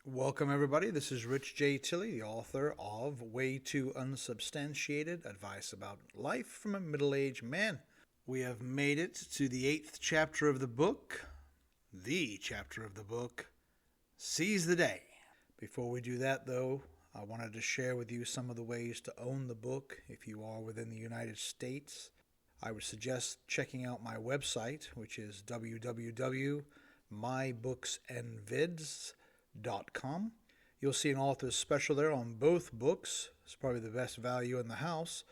Welcome, everybody. This is Rich J. Tilley, the author of Way Too Unsubstantiated, Advice About Life from a Middle-Aged Man. We have made it to the 8th chapter of the book, Seize the Day. Before we do that, though, I wanted to share with you some of the ways to own the book if you are within the United States. I would suggest checking out my website, which is www.mybooksandvids.com. You'll see an author's special there on both books. It's probably the best value in the house.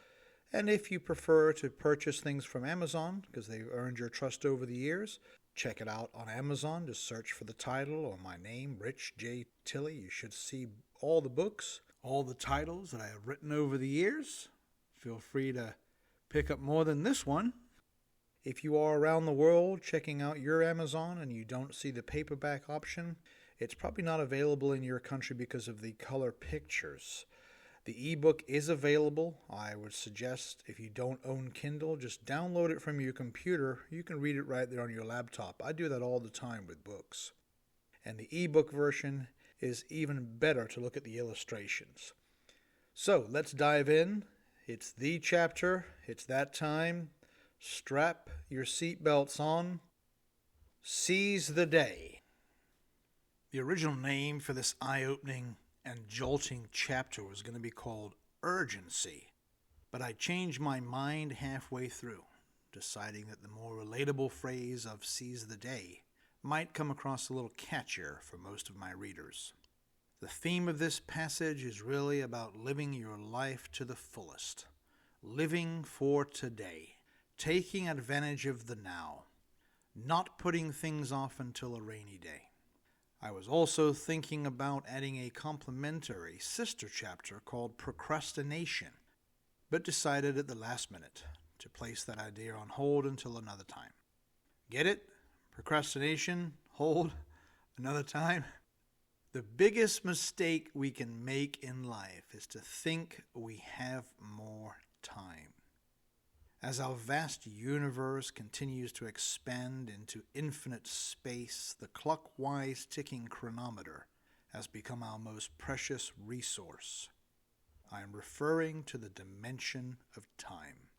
And if you prefer to purchase things from Amazon, because they've earned your trust over the years, check it out on Amazon. Just search for the title or my name, Rich J. Tilley. You should see all the books, all the titles that I have written over the years. Feel free to pick up more than this one. If you are around the world checking out your Amazon and you don't see the paperback option, it's probably not available in your country because of the color pictures. The ebook is available. I would suggest if you don't own Kindle, just download it from your computer. You can read it right there on your laptop. I do that all the time with books. And the ebook version is even better to look at the illustrations. So let's dive in. It's the chapter. It's that time. Strap your seatbelts on. Seize the day. The original name for this eye-opening and jolting chapter was going to be called Urgency, but I changed my mind halfway through, deciding that the more relatable phrase of seize the day might come across a little catchier for most of my readers. The theme of this passage is really about living your life to the fullest, living for today, taking advantage of the now, not putting things off until a rainy day. I was also thinking about adding a complementary sister chapter called Procrastination, but decided at the last minute to place that idea on hold until another time. Get it? Procrastination, hold, another time? The biggest mistake we can make in life is to think we have more time. As our vast universe continues to expand into infinite space, the clockwise ticking chronometer has become our most precious resource. I am referring to the dimension of time.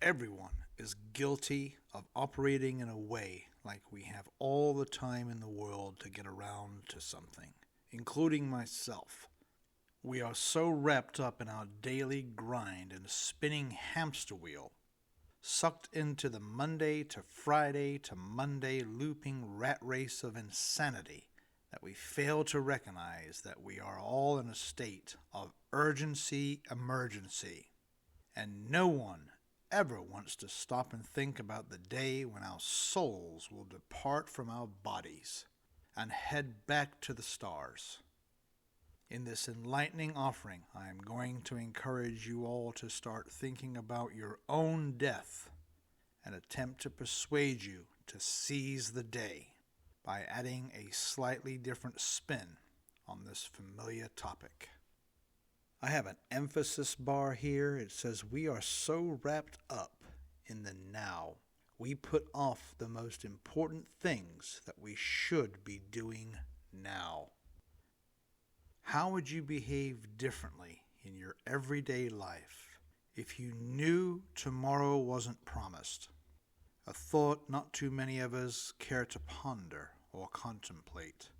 Everyone is guilty of operating in a way like we have all the time in the world to get around to something, including myself. We are so wrapped up in our daily grind and spinning hamster wheel, sucked into the Monday to Friday to Monday looping rat race of insanity, that we fail to recognize that we are all in a state of urgency emergency. And no one ever wants to stop and think about the day when our souls will depart from our bodies and head back to the stars. In this enlightening offering, I am going to encourage you all to start thinking about your own death and attempt to persuade you to seize the day by adding a slightly different spin on this familiar topic. I have an emphasis bar here. It says we are so wrapped up in the now, we put off the most important things that we should be doing now. How would you behave differently in your everyday life if you knew tomorrow wasn't promised? A thought not too many of us care to ponder or contemplate.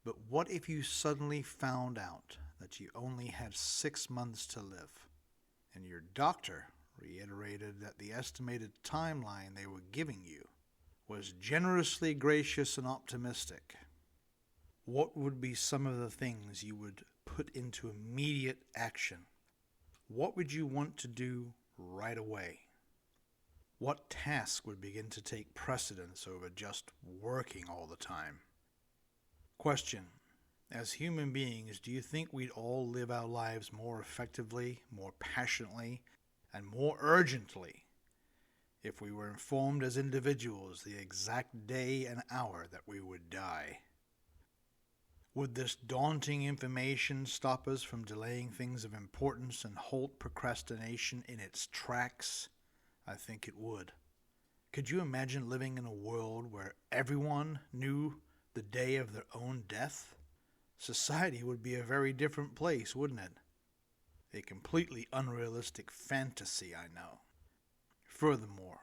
But what if you suddenly found out that you only had 6 months to live, and your doctor reiterated that the estimated timeline they were giving you was generously gracious and optimistic? What would be some of the things you would put into immediate action? What would you want to do right away? What task would begin to take precedence over just working all the time? Question: as human beings, do you think we'd all live our lives more effectively, more passionately, and more urgently if we were informed as individuals the exact day and hour that we would die? Would this daunting information stop us from delaying things of importance and halt procrastination in its tracks? I think it would. Could you imagine living in a world where everyone knew the day of their own death? society would be a very different place, wouldn't it? A completely unrealistic fantasy, I know. Furthermore,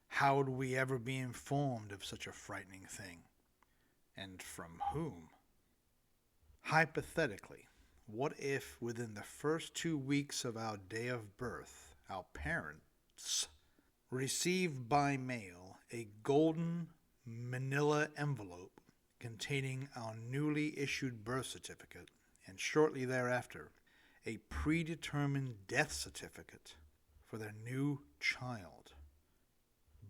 how would we ever be informed of such a frightening thing? And from whom? Hypothetically, what if within the first 2 weeks of our day of birth, our parents received by mail a golden manila envelope containing our newly issued birth certificate, and shortly thereafter, a predetermined death certificate for their new child?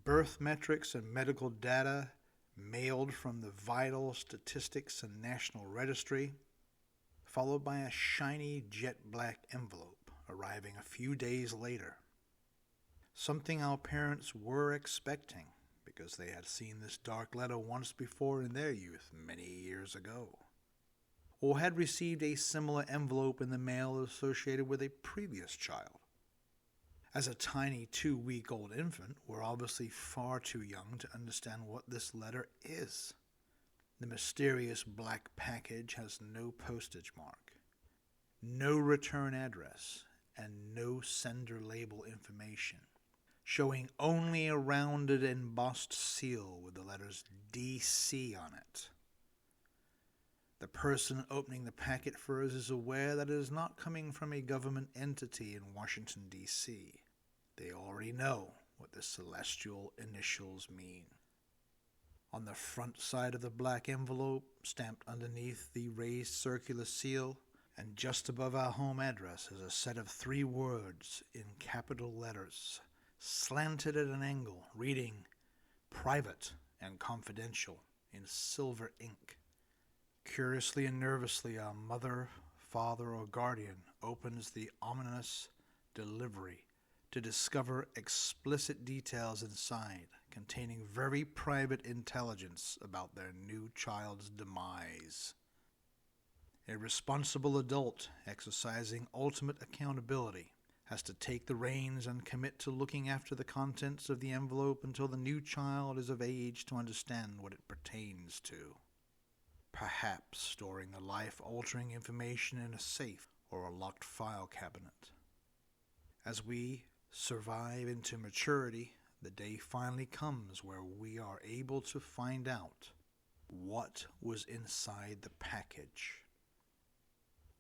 Birth metrics and medical data mailed from the Vital Statistics and National Registry, followed by a shiny jet black envelope arriving a few days later. Something our parents were expecting, because they had seen this dark letter once before in their youth many years ago, or had received a similar envelope in the mail associated with a previous child. As a tiny 2-week-old infant, we're obviously far too young to understand what this letter is. The mysterious black package has no postage mark, no return address, and no sender label information, showing only a rounded embossed seal with the letters DC on it. The person opening the packet for us is aware that it is not coming from a government entity in Washington, D.C. They already know what the celestial initials mean. On the front side of the black envelope, stamped underneath the raised circular seal, and just above our home address, is a set of 3 words in capital letters, slanted at an angle, reading "Private and Confidential" in silver ink. Curiously and nervously, our mother, father, or guardian opens the ominous delivery to discover explicit details inside, containing very private intelligence about their new child's demise. A responsible adult exercising ultimate accountability has to take the reins and commit to looking after the contents of the envelope until the new child is of age to understand what it pertains to. Perhaps storing the life-altering information in a safe or a locked file cabinet. As we survive into maturity, the day finally comes where we are able to find out what was inside the package.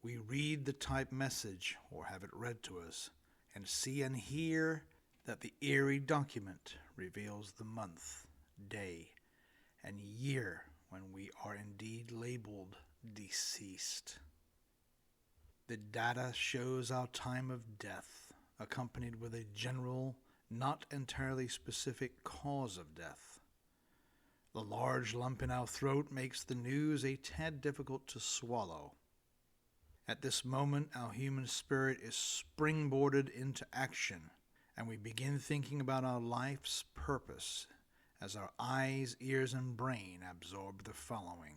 We read the typed message or have it read to us and see and hear that the eerie document reveals the month, day, and year when we are indeed labeled deceased. The data shows our time of death, accompanied with a general, not entirely specific cause of death. The large lump in our throat makes the news a tad difficult to swallow. At this moment, our human spirit is springboarded into action, and we begin thinking about our life's purpose as our eyes, ears, and brain absorb the following.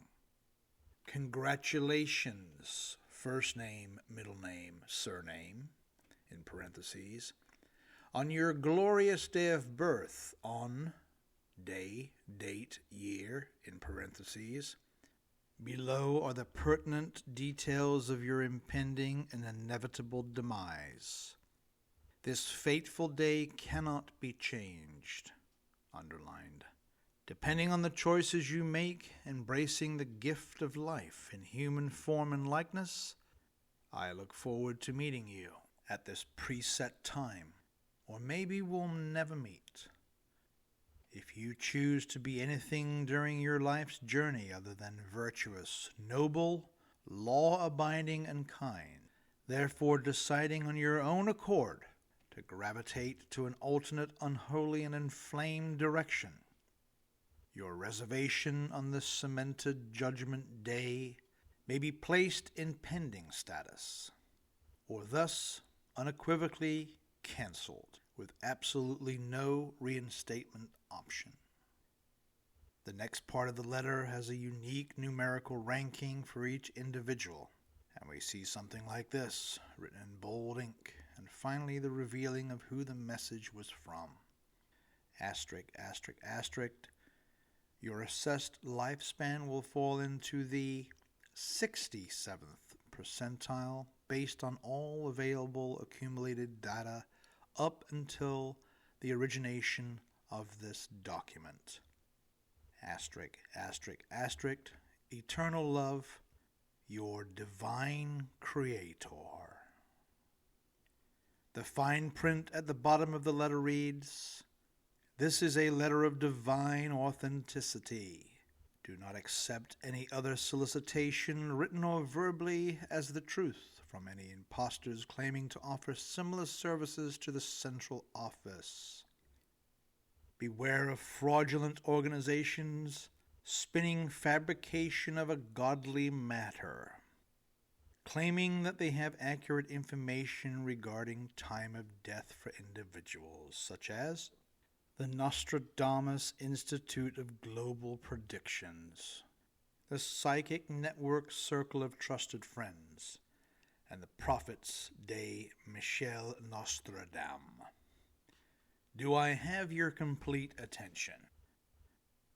Congratulations, first name, middle name, surname, in parentheses, on your glorious day of birth on day, date, year, in parentheses. Below are the pertinent details of your impending and inevitable demise. This fateful day cannot be changed, underlined. Depending on the choices you make, embracing the gift of life in human form and likeness, I look forward to meeting you at this preset time, or maybe we'll never meet. If you choose to be anything during your life's journey other than virtuous, noble, law-abiding, and kind, therefore deciding on your own accord to gravitate to an alternate, unholy, and inflamed direction, your reservation on this cemented judgment day may be placed in pending status, or thus unequivocally canceled, with absolutely no reinstatement option. The next part of the letter has a unique numerical ranking for each individual, and we see something like this, written in bold ink, and finally the revealing of who the message was from. Asterisk, asterisk, asterisk. Your assessed lifespan will fall into the 67th percentile based on all available accumulated data up until the origination of this document. Asterisk, asterisk, asterisk, eternal love, your divine creator. The fine print at the bottom of the letter reads, "This is a letter of divine authenticity. Do not accept any other solicitation, written or verbally, as the truth from any impostors claiming to offer similar services to the central office. Beware of fraudulent organizations spinning fabrication of a godly matter, claiming that they have accurate information regarding time of death for individuals, such as the Nostradamus Institute of Global Predictions, the Psychic Network Circle of Trusted Friends, and the Prophets de Michel Nostradam. Do I have your complete attention?"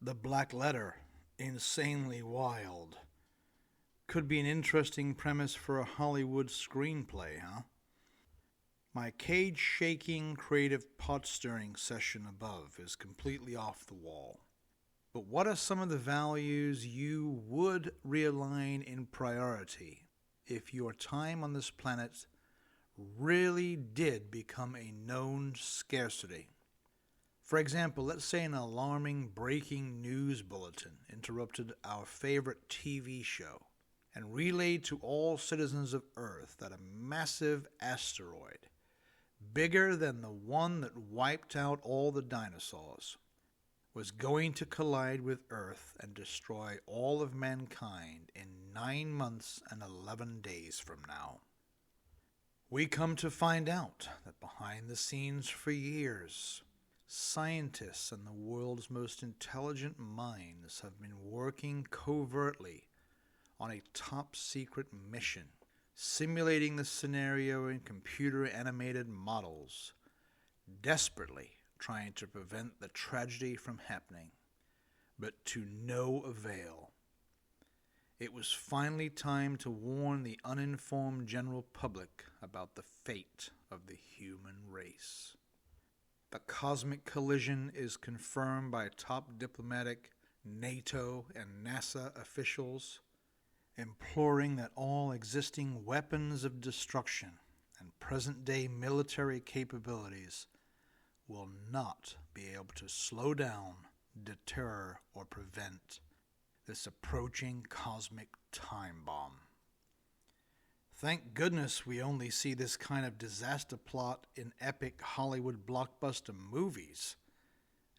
The black letter, insanely wild. Could be an interesting premise for a Hollywood screenplay, huh? My cage-shaking creative pot-stirring session above is completely off the wall. But what are some of the values you would realign in priority if your time on this planet really did become a known scarcity? For example, let's say an alarming breaking news bulletin interrupted our favorite TV show and relayed to all citizens of Earth that a massive asteroid, bigger than the one that wiped out all the dinosaurs, was going to collide with Earth and destroy all of mankind in 9 months and 11 days from now. We come to find out that behind the scenes for years, scientists and the world's most intelligent minds have been working covertly on a top-secret mission, simulating the scenario in computer-animated models, desperately trying to prevent the tragedy from happening, but to no avail. It was finally time to warn the uninformed general public about the fate of the human race. The cosmic collision is confirmed by top diplomatic, NATO, and NASA officials, imploring that all existing weapons of destruction and present-day military capabilities will not be able to slow down, deter, or prevent this approaching cosmic time bomb. Thank goodness we only see this kind of disaster plot in epic Hollywood blockbuster movies.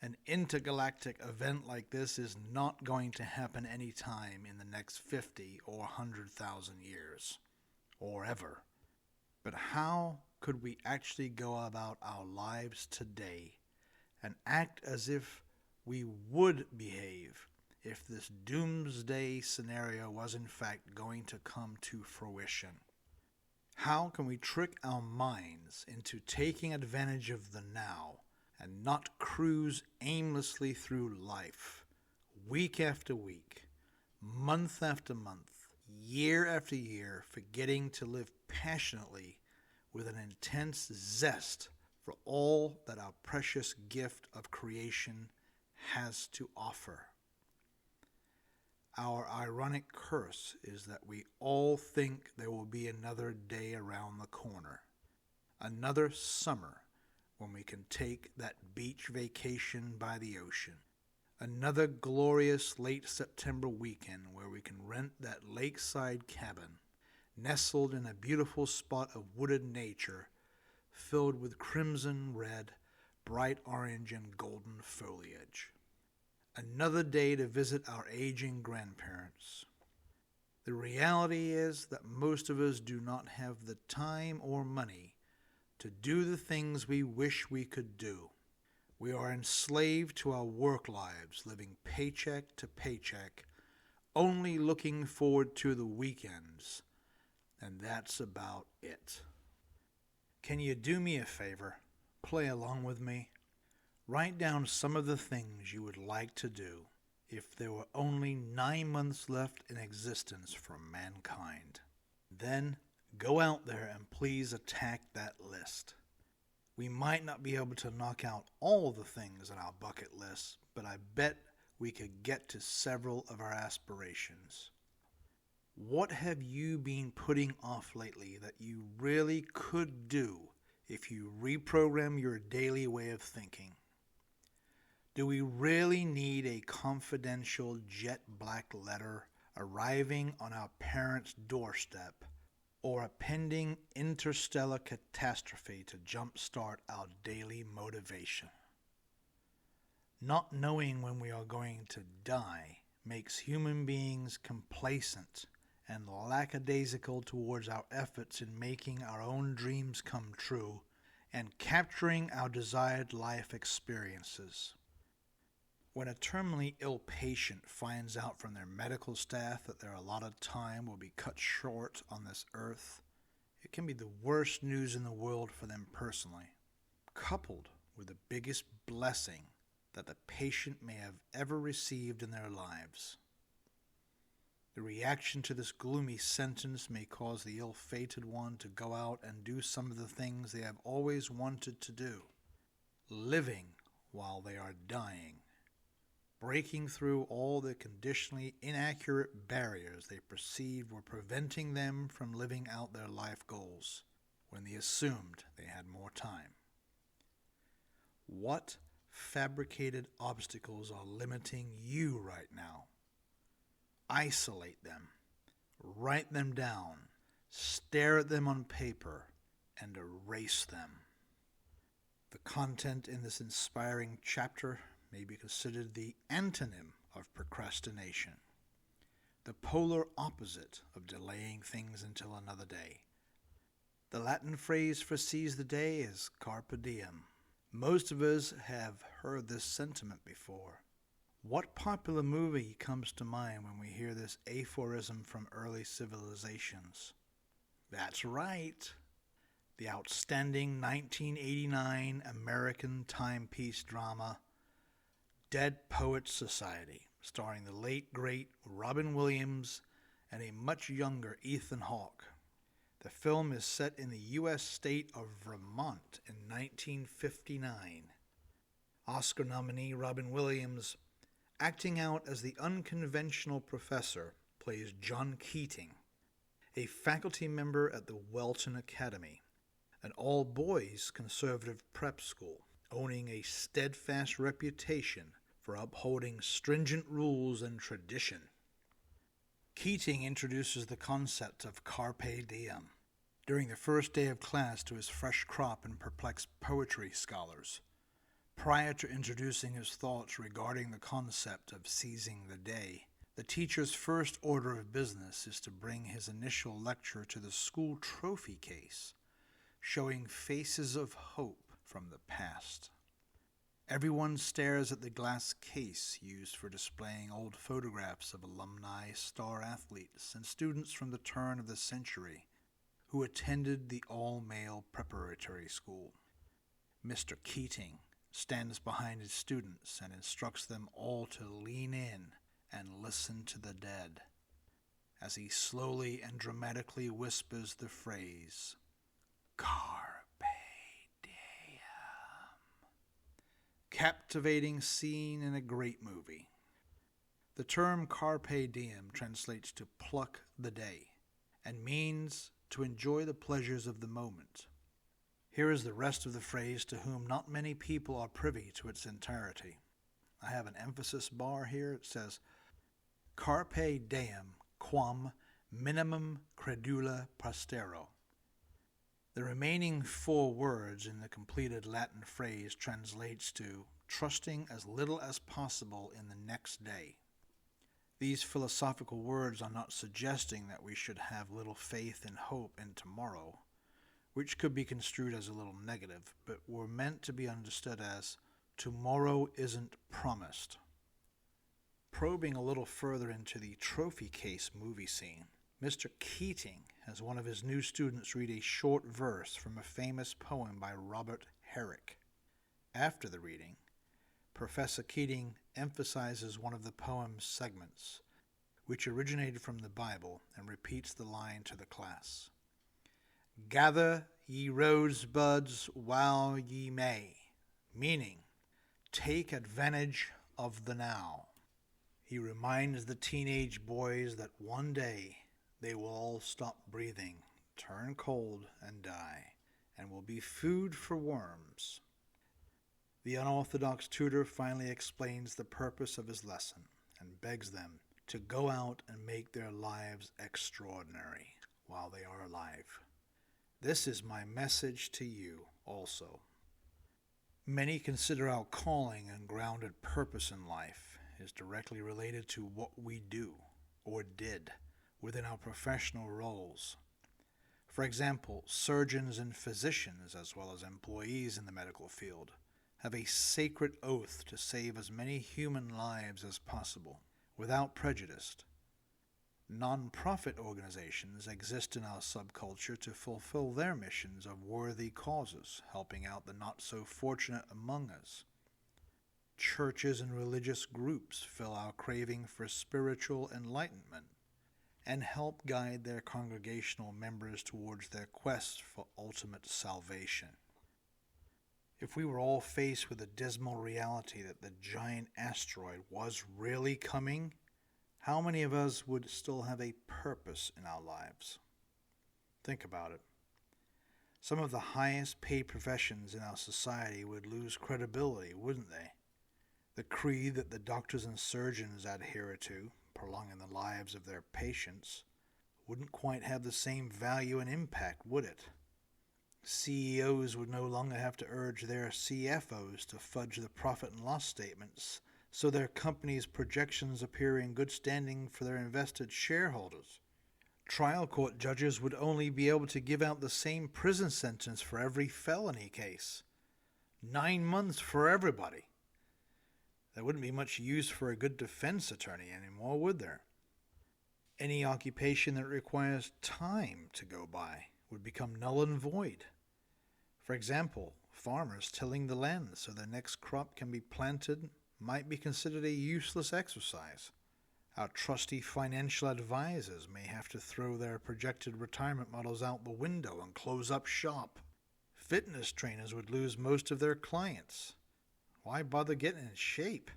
An intergalactic event like this is not going to happen any time in the next 50 or 100,000 years, or ever. But how could we actually go about our lives today and act as if we would behave if this doomsday scenario was in fact going to come to fruition? How can we trick our minds into taking advantage of the now and not cruise aimlessly through life, week after week, month after month, year after year, forgetting to live passionately with an intense zest for all that our precious gift of creation has to offer? Our ironic curse is that we all think there will be another day around the corner, another summer when we can take that beach vacation by the ocean, another glorious late September weekend where we can rent that lakeside cabin, nestled in a beautiful spot of wooded nature filled with crimson, red, bright orange, and golden foliage. Another day to visit our aging grandparents. The reality is that most of us do not have the time or money to do the things we wish we could do. We are enslaved to our work lives, living paycheck to paycheck, only looking forward to the weekends, and that's about it. Can you do me a favor? Play along with me. Write down some of the things you would like to do if there were only 9 months left in existence for mankind. Then go out there and please attack that list. We might not be able to knock out all the things on our bucket list, but I bet we could get to several of our aspirations. What have you been putting off lately that you really could do if you reprogram your daily way of thinking? Do we really need a confidential jet black letter arriving on our parents' doorstep, or a pending interstellar catastrophe to jumpstart our daily motivation? Not knowing when we are going to die makes human beings complacent and lackadaisical towards our efforts in making our own dreams come true and capturing our desired life experiences. When a terminally ill patient finds out from their medical staff that their allotted time will be cut short on this earth, it can be the worst news in the world for them personally, coupled with the biggest blessing that the patient may have ever received in their lives. The reaction to this gloomy sentence may cause the ill-fated one to go out and do some of the things they have always wanted to do, living while they are dying, breaking through all the conditionally inaccurate barriers they perceived were preventing them from living out their life goals when they assumed they had more time. What fabricated obstacles are limiting you right now? Isolate them, write them down, stare at them on paper, and erase them. The content in this inspiring chapter may be considered the antonym of procrastination, the polar opposite of delaying things until another day. The Latin phrase for seize the day is Carpe diem. Most of us have heard this sentiment before. What popular movie comes to mind when we hear this aphorism from early civilizations? That's right, the outstanding 1989 American timepiece drama Dead Poets Society, starring the late, great Robin Williams and a much younger Ethan Hawke. The film is set in the U.S. state of Vermont in 1959. Oscar nominee Robin Williams, acting out as the unconventional professor, plays John Keating, a faculty member at the Welton Academy, an all-boys conservative prep school, owning a steadfast reputation for upholding stringent rules and tradition. Keating introduces the concept of Carpe diem during the first day of class to his fresh crop and perplexed poetry scholars. Prior to introducing his thoughts regarding the concept of seizing the day, the teacher's first order of business is to bring his initial lecture to the school trophy case, showing faces of hope from the past. Everyone stares at the glass case used for displaying old photographs of alumni, star athletes, and students from the turn of the century who attended the all-male preparatory school. Mr. Keating stands behind his students and instructs them all to lean in and listen to the dead as he slowly and dramatically whispers the phrase, Carpe diem. Captivating scene in a great movie. The term Carpe diem translates to pluck the day and means to enjoy the pleasures of the moment. Here is the rest of the phrase to whom not many people are privy to its entirety. I have an emphasis bar here. It says, Carpe diem quam minimum credula postero. The remaining 4 words in the completed Latin phrase translates to trusting as little as possible in the next day. These philosophical words are not suggesting that we should have little faith and hope in tomorrow, which could be construed as a little negative, but were meant to be understood as tomorrow isn't promised. Probing a little further into the trophy case movie scene, Mr. Keating has one of his new students read a short verse from a famous poem by Robert Herrick. After the reading, Professor Keating emphasizes one of the poem's segments, which originated from the Bible, and repeats the line to the class. Gather ye rosebuds while ye may, meaning, take advantage of the now. He reminds the teenage boys that one day they will all stop breathing, turn cold, and die, and will be food for worms. The unorthodox tutor finally explains the purpose of his lesson and begs them to go out and make their lives extraordinary while they are alive. This is my message to you also. Many consider our calling and grounded purpose in life is directly related to what we do or did within our professional roles. For example, surgeons and physicians, as well as employees in the medical field, have a sacred oath to save as many human lives as possible, without prejudice. Non-profit organizations exist in our subculture to fulfill their missions of worthy causes, helping out the not-so-fortunate among us. Churches and religious groups fill our craving for spiritual enlightenment and help guide their congregational members towards their quest for ultimate salvation. If we were all faced with the dismal reality that the giant asteroid was really coming, how many of us would still have a purpose in our lives? Think about it. Some of the highest paid professions in our society would lose credibility, wouldn't they? The creed that the doctors and surgeons adhere to, prolonging the lives of their patients, wouldn't quite have the same value and impact, would it? CEOs would no longer have to urge their CFOs to fudge the profit and loss statements so their company's projections appear in good standing for their invested shareholders. Trial court judges would only be able to give out the same prison sentence for every felony case. 9 months for everybody. There wouldn't be much use for a good defense attorney anymore, would there? Any occupation that requires time to go by would become null and void. For example, farmers tilling the land so their next crop can be planted might be considered a useless exercise. Our trusty financial advisors may have to throw their projected retirement models out the window and close up shop. Fitness trainers would lose most of their clients. Why bother getting in shape?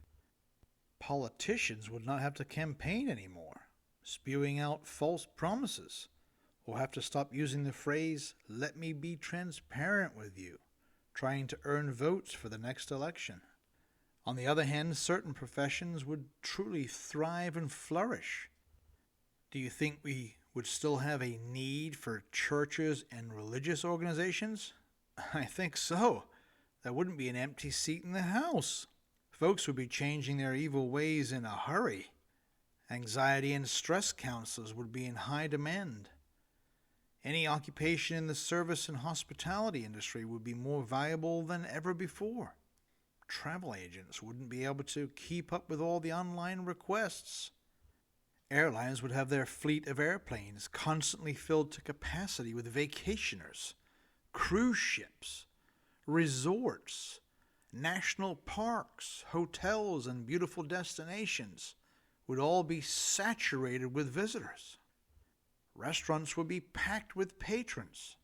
Politicians would not have to campaign anymore, spewing out false promises, or have to stop using the phrase, "let me be transparent with you," trying to earn votes for the next election. On the other hand, certain professions would truly thrive and flourish. Do you think we would still have a need for churches and religious organizations? I think so. There wouldn't be an empty seat in the house. Folks would be changing their evil ways in a hurry. Anxiety and stress counselors would be in high demand. Any occupation in the service and hospitality industry would be more valuable than ever before. Travel agents wouldn't be able to keep up with all the online requests. Airlines would have their fleet of airplanes constantly filled to capacity with vacationers, cruise ships, resorts, national parks, hotels, and beautiful destinations would all be saturated with visitors. Restaurants would be packed with patrons.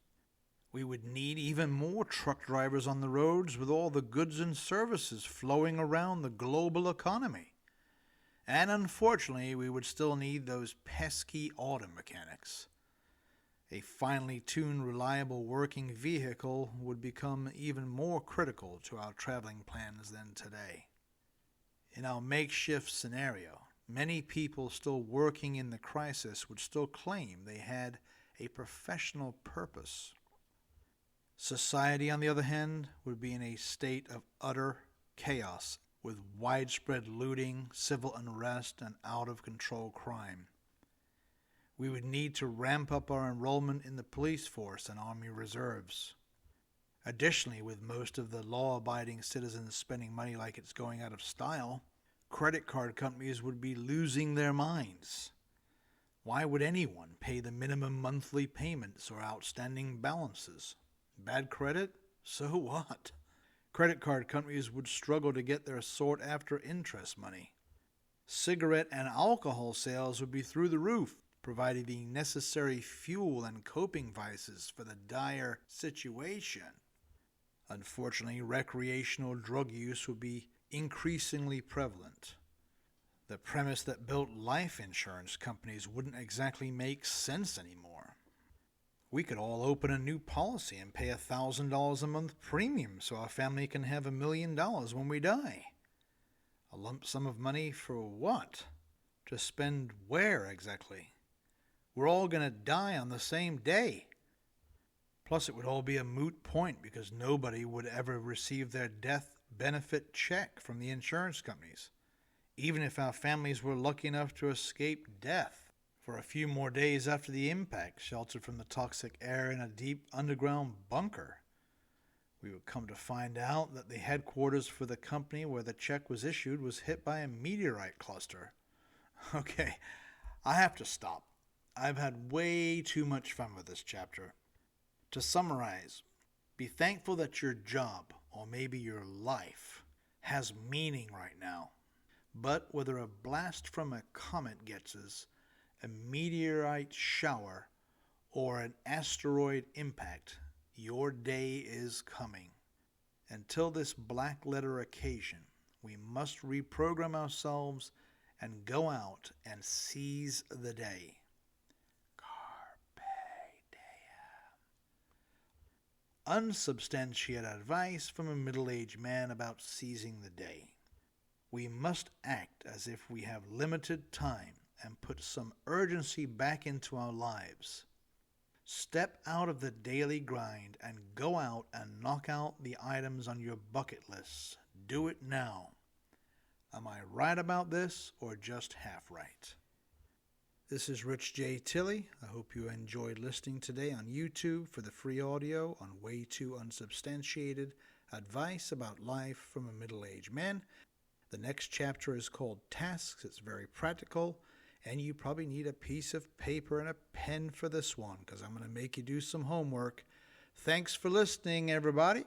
We would need even more truck drivers on the roads with all the goods and services flowing around the global economy. And unfortunately, we would still need those pesky auto mechanics. A finely tuned, reliable working vehicle would become even more critical to our traveling plans than today. In our makeshift scenario, many people still working in the crisis would still claim they had a professional purpose. Society, on the other hand, would be in a state of utter chaos with widespread looting, civil unrest, and out-of-control crime. We would need to ramp up our enrollment in the police force and Army Reserves. Additionally, with most of the law-abiding citizens spending money like it's going out of style, credit card companies would be losing their minds. Why would anyone pay the minimum monthly payments or outstanding balances? Bad credit? So what? Credit card companies would struggle to get their sought-after interest money. Cigarette and alcohol sales would be through the roof, providing the necessary fuel and coping vices for the dire situation. Unfortunately, recreational drug use would be increasingly prevalent. The premise that built life insurance companies wouldn't exactly make sense anymore. We could all open a new policy and pay $1,000 a month premium so our family can have $1 million when we die. A lump sum of money for what? To spend where exactly? We're all going to die on the same day. Plus, it would all be a moot point because nobody would ever receive their death benefit check from the insurance companies, even if our families were lucky enough to escape death for a few more days after the impact, sheltered from the toxic air in a deep underground bunker. We would come to find out that the headquarters for the company where the check was issued was hit by a meteorite cluster. Okay, I have to stop. I've had way too much fun with this chapter. To summarize, be thankful that your job, or maybe your life, has meaning right now. But whether a blast from a comet gets us, a meteorite shower, or an asteroid impact, your day is coming. Until this black letter occasion, we must reprogram ourselves and go out and seize the day. Carpe diem. Unsubstantiated advice from a middle-aged man about seizing the day. We must act as if we have limited time and put some urgency back into our lives. Step out of the daily grind and go out and knock out the items on your bucket list. Do it now. Am I right about this or just half right? This is Rich J. Tilley. I hope you enjoyed listening today on YouTube for the free audio on Way Too Unsubstantiated Advice About Life from a Middle-Aged Man. The next chapter is called Tasks. It's very practical, and you probably need a piece of paper and a pen for this one because I'm going to make you do some homework. Thanks for listening, everybody.